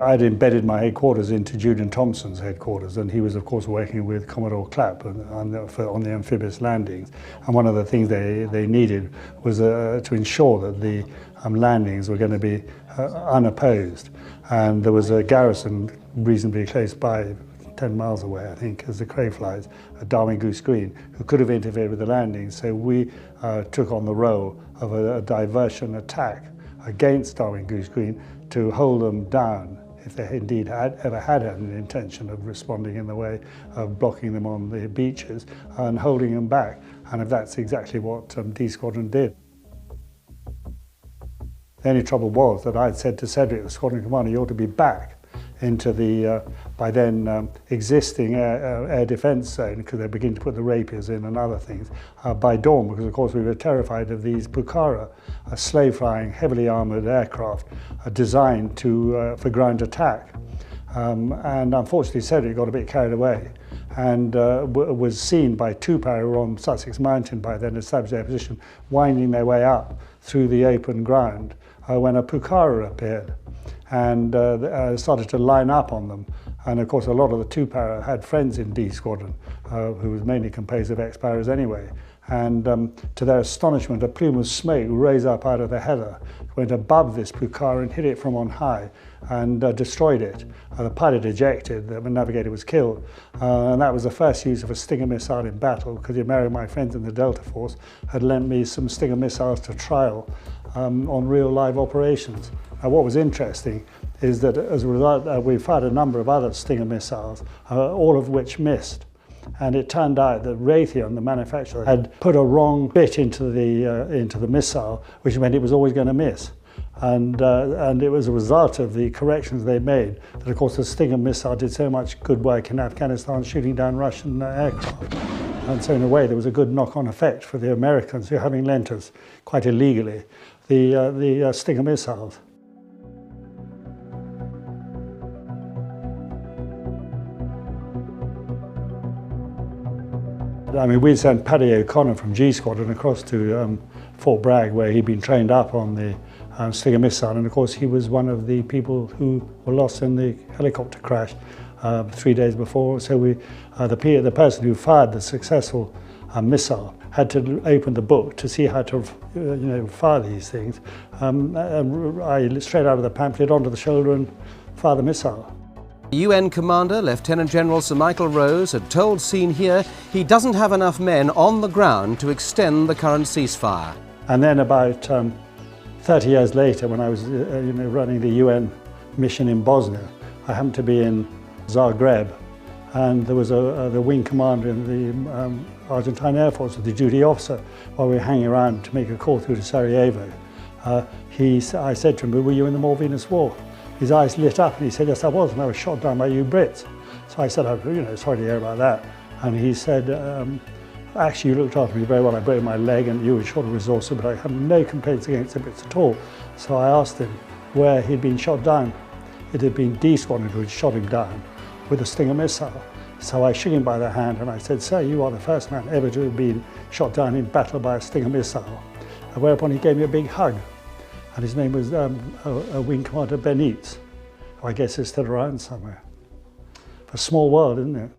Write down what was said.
I'd embedded my headquarters into Julian Thompson's headquarters, and he was of course working with Commodore Clapp on the amphibious landings. And one of the things they needed was to ensure that the landings were going to be unopposed. And there was a garrison reasonably close by, 10 miles away, I think, as the crow flies, at Darwin Goose Green, who could have interfered with the landings. So we took on the role of a diversion attack against Darwin Goose Green to hold them down if they indeed ever had an intention of responding in the way of blocking them on the beaches and holding them back. And that's exactly what D Squadron did. The only trouble was that I'd said to Cedric, the squadron commander, you ought to be back into the, by then, existing air defence zone, because they begin to put the rapiers in and other things, by dawn, because of course we were terrified of these Pucara, slow-flying, heavily armoured aircraft designed for ground attack. And unfortunately Cedric got a bit carried away and was seen by two para who were on Sussex Mountain by then, established their position, winding their way up through the open ground when a Pucara appeared and started to line up on them. And of course a lot of the two para had friends in D Squadron, who was mainly composed of ex-paras anyway. And to their astonishment, a plume of smoke rose up out of the heather, went above this Pucara and hit it from on high and destroyed it. The pilot ejected, the navigator was killed. And that was the first use of a Stinger missile in battle, because my friends in the Delta Force had lent me some Stinger missiles to trial on real live operations. Now, what was interesting is that as a result, we fired a number of other Stinger missiles, all of which missed. And it turned out that Raytheon, the manufacturer, had put a wrong bit into the missile, which meant it was always going to miss. And it was a result of the corrections they made that, of course, the Stinger missile did so much good work in Afghanistan, shooting down Russian aircraft. And so in a way there was a good knock-on effect for the Americans, who were having lent us, quite illegally, the Stinger missiles. I mean, we sent Paddy O'Connor from G Squadron across to Fort Bragg, where he'd been trained up on the Stinger missile, and of course he was one of the people who were lost in the helicopter crash 3 days before. So the person who fired the successful missile had to open the book to see how to fire these things. I straight out of the pamphlet onto the shoulder and fire the missile. UN Commander Lieutenant General Sir Michael Rose had told Scene Here he doesn't have enough men on the ground to extend the current ceasefire. And then about 30 years later, when I was running the UN mission in Bosnia, I happened to be in Zagreb, and there was the wing commander in the Argentine Air Force, the duty officer, while we were hanging around to make a call through to Sarajevo. I said to him, were you in the Malvinas War? His eyes lit up and he said, yes, I was, and I was shot down by you Brits. So I said, sorry to hear about that. And he said, actually, you looked after me very well. I broke my leg and you were short of resources, but I have no complaints against the Brits at all. So I asked him where he'd been shot down. It had been D Squadron who had shot him down with a Stinger missile. So I shook him by the hand and I said, sir, you are the first man ever to have been shot down in battle by a Stinger missile. Whereupon he gave me a big hug. And his name was Wing Commander Benitez, who I guess is still around somewhere. A small world, isn't it?